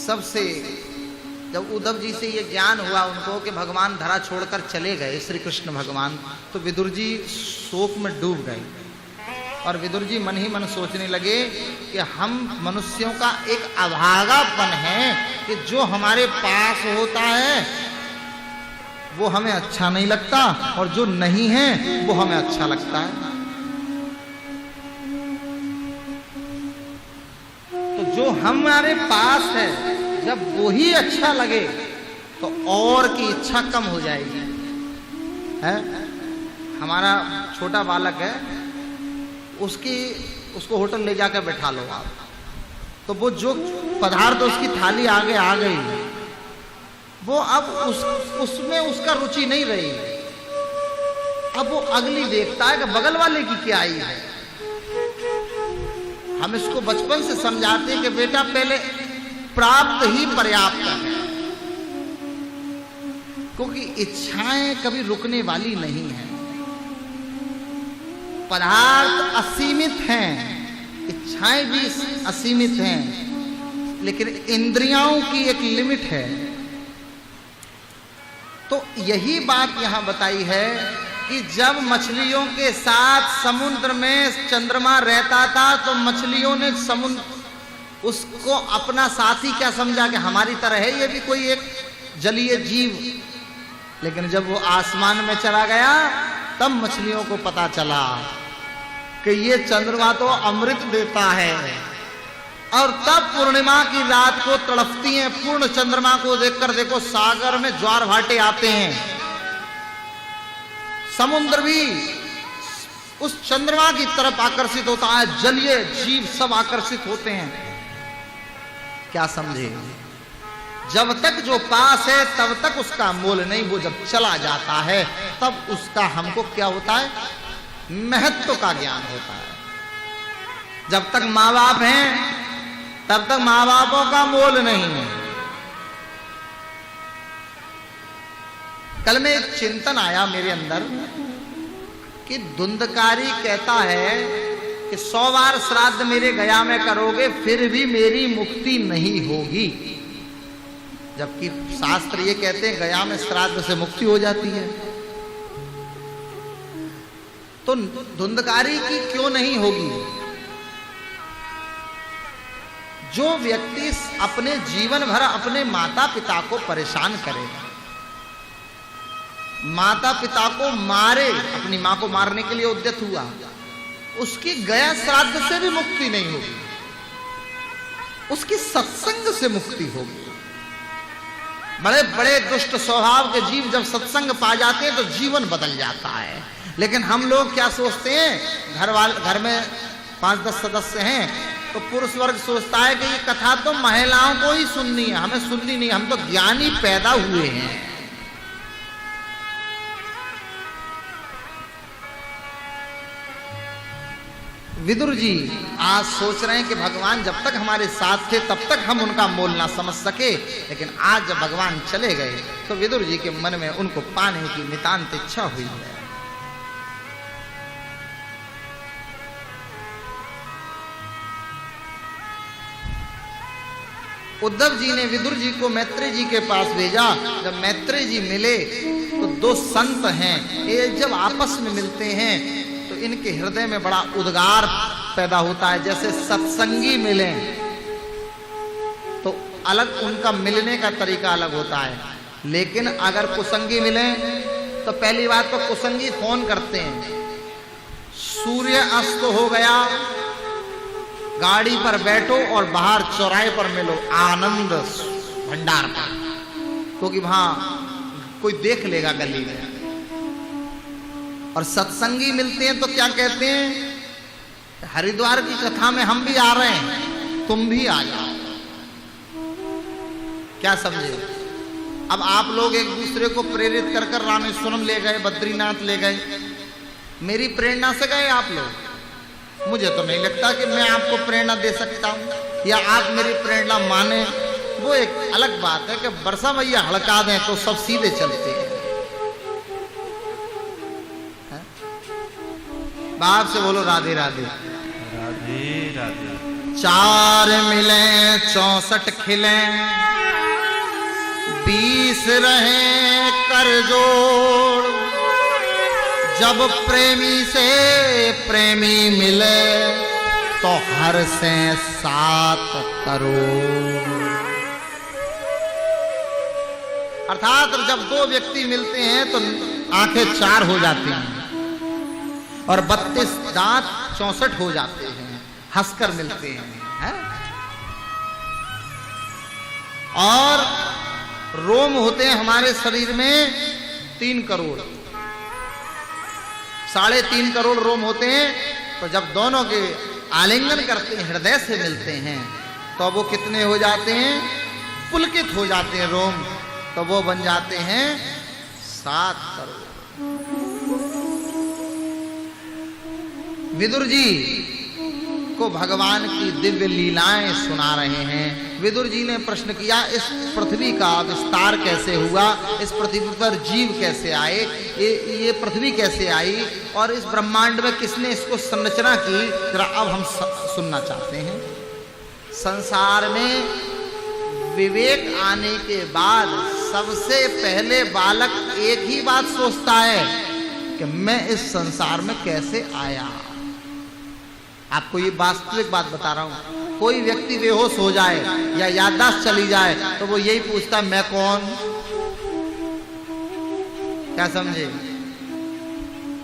सबसे जब उद्धव जी से ये ज्ञान हुआ उनको कि भगवान धरा छोड़कर चले गए श्री कृष्ण भगवान, तो विदुर जी शोक में डूब गए और विदुर जी मन ही मन सोचने लगे कि हम मनुष्यों का एक अभागापन है कि जो हमारे पास होता है वो हमें अच्छा नहीं लगता और जो नहीं है वो हमें अच्छा लगता है। तो जो हमारे पास है जब वो ही अच्छा लगे तो और की इच्छा कम हो जाएगी। है हमारा छोटा बालक है, उसको होटल ले जाकर बैठा लो आप, तो वो जो पदार्थ उसकी थाली आगे आ गई वो अब उसमें उसका रुचि नहीं रही, अब वो अगली देखता है कि बगल वाले की क्या आई है। हम इसको बचपन से समझाते हैं कि बेटा पहले प्राप्त ही पर्याप्त है, क्योंकि इच्छाएं कभी रुकने वाली नहीं है। पदार्थ असीमित हैं, इच्छाएं भी असीमित हैं, लेकिन इंद्रियों की एक लिमिट है। तो यही बात यहां बताई है कि जब मछलियों के साथ समुद्र में चंद्रमा रहता था तो मछलियों ने समुद्र उसको अपना साथी क्या समझा कि हमारी तरह है ये भी कोई एक जलीय जीव, लेकिन जब वो आसमान में चला गया तब मछलियों को पता चला कि ये चंद्रमा तो अमृत देता है। और तब पूर्णिमा की रात को तड़पती हैं, पूर्ण चंद्रमा को देखकर देखो सागर में ज्वार भाटे आते हैं, समुद्र भी उस चंद्रमा की तरफ आकर्षित होता है, जलीय जीव सब आकर्षित होते हैं। क्या समझे? जब तक जो पास है तब तक उसका मोल नहीं, वो जब चला जाता है तब उसका हमको क्या होता है, महत्व का ज्ञान होता है। जब तक माँ बाप हैं तब तक माँ बापों का मोल नहीं है। कल में एक चिंतन आया मेरे अंदर कि धुंधकारी कहता है कि 100 बार श्राद्ध मेरे गया में करोगे फिर भी मेरी मुक्ति नहीं होगी, जबकि शास्त्र ये कहते हैं गया में श्राद्ध से मुक्ति हो जाती है। तो धुंधकारी की क्यों नहीं होगी? जो व्यक्ति अपने जीवन भर अपने माता पिता को परेशान करेगा, माता पिता को मारे, अपनी मां को मारने के लिए उद्यत हुआ, उसकी गया श्राद्ध से भी मुक्ति नहीं होगी, उसकी सत्संग से मुक्ति होगी। बड़े बड़े दुष्ट स्वभाव के जीव जब सत्संग पा जाते हैं तो जीवन बदल जाता है। लेकिन हम लोग क्या सोचते हैं, घर में 5-10 सदस्य हैं तो पुरुष वर्ग सोचता है कि ये कथा तो महिलाओं को ही सुननी है, हमें सुननी नहीं, हम तो ज्ञानी पैदा हुए हैं। विदुर जी आज सोच रहे हैं कि भगवान जब तक हमारे साथ थे तब तक हम उनका मोल ना समझ सके, लेकिन आज जब भगवान चले गए तो विदुर जी के मन में उनको पाने की नितांत इच्छा हुई है। उद्धव जी ने विदुर जी को मैत्रेय जी के पास भेजा। जब मैत्रेय जी मिले तो 2 संत हैं, ये जब आपस में मिलते हैं तो इनके हृदय में बड़ा उद्गार पैदा होता है। जैसे सत्संगी मिले तो अलग उनका मिलने का तरीका अलग होता है, लेकिन अगर कुसंगी मिले तो पहली बात तो कुसंगी फोन करते हैं, सूर्य अस्त हो गया, गाड़ी पर बैठो और बाहर चौराहे पर मिलो आनंद भंडार पर, क्योंकि वहां कोई देख लेगा गली में। और सत्संगी मिलते हैं तो क्या कहते हैं, हरिद्वार की कथा में हम भी आ रहे हैं, तुम भी आ जाओ। क्या समझे? अब आप लोग एक दूसरे को प्रेरित कर कर रामेश्वरम ले गए, बद्रीनाथ ले गए, मेरी प्रेरणा से गए आप लोग। मुझे तो नहीं लगता कि मैं आपको प्रेरणा दे सकता हूं या आप मेरी प्रेरणा माने, वो एक अलग बात है कि बरसा भैया हड़का दें तो सब सीधे चलते हैं। बाप से बोलो राधे राधे। राधे राधे। 4 मिले 64 खिले, 20 रहे कर जोड़। जब प्रेमी से प्रेमी मिले तो हर से 7 करोड़। अर्थात जब 2 व्यक्ति मिलते हैं तो आंखें 4 हो जाती हैं और 32 दांत 64 हो जाते हैं, हंसकर मिलते हैं, और रोम होते हैं हमारे शरीर में 3 करोड़, 3.5 करोड़ रोम होते हैं। तो जब दोनों के आलिंगन करते हैं, हृदय से मिलते हैं, तो वो कितने हो जाते हैं? पुलकित हो जाते हैं रोम, तो वो बन जाते हैं 7 करोड़। विदुर जी को भगवान की दिव्य लीलाएं सुना रहे हैं। विदुर जी ने प्रश्न किया, इस पृथ्वी का विस्तार कैसे हुआ, इस पृथ्वी पर जीव कैसे आए, ये पृथ्वी कैसे आई, और इस ब्रह्मांड में किसने इसको संरचना की, जरा अब हम सुनना चाहते हैं। संसार में विवेक आने के बाद सबसे पहले बालक एक ही बात सोचता है कि मैं इस संसार में कैसे आया। आपको ये वास्तविक बात बता रहा हूं। कोई व्यक्ति बेहोश हो जाए या याददाश्त चली जाए तो वो यही पूछता, मैं कौन? क्या समझे?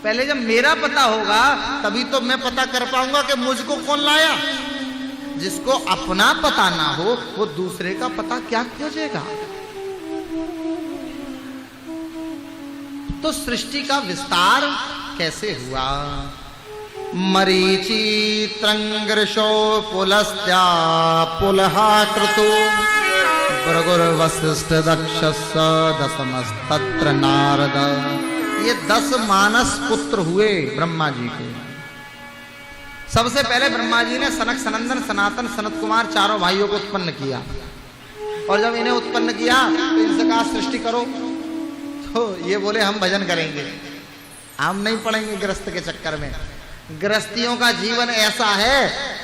पहले जब मेरा पता होगा तभी तो मैं पता कर पाऊंगा कि मुझको कौन लाया। जिसको अपना पता ना हो वो दूसरे का पता क्या खोजेगा। तो सृष्टि का विस्तार कैसे हुआ? मरीचि त्रंगर्षो पुलस्त्या पुलहा क्रतु भृगुर्वसिष्ठ दक्षस्य दशमस्तत्र नारद। ये 10 मानस पुत्र हुए ब्रह्मा जी के। सबसे पहले ब्रह्मा जी ने सनक, सनंदन, सनातन, सनत कुमार चारों भाइयों को उत्पन्न किया, और जब इन्हें उत्पन्न किया तो इनसे कहा सृष्टि करो। तो ये बोले हम भजन करेंगे, हम नहीं पढ़ेंगे गृहस्थ के चक्कर में। गृहस्थियों का जीवन ऐसा है,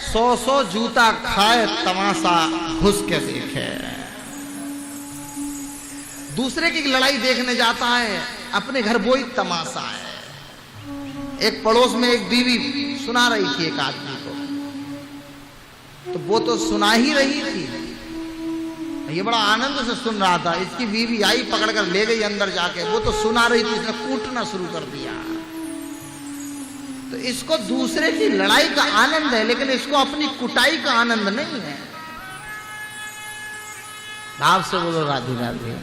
100 जूता खाए तमाशा घुस के देखे। दूसरे की लड़ाई देखने जाता है, अपने घर वो ही तमाशा है। एक पड़ोस में एक बीवी सुना रही थी एक आदमी को, तो वो तो सुना ही रही थी, ये बड़ा आनंद से सुन रहा था। इसकी बीवी आई, पकड़कर ले गई अंदर जाके। वो तो सुना रही थी, इसने कूटना शुरू कर दिया। तो इसको दूसरे की लड़ाई का आनंद है, लेकिन इसको अपनी कुटाई का आनंद नहीं है। भाव से बोलो राधे राधे।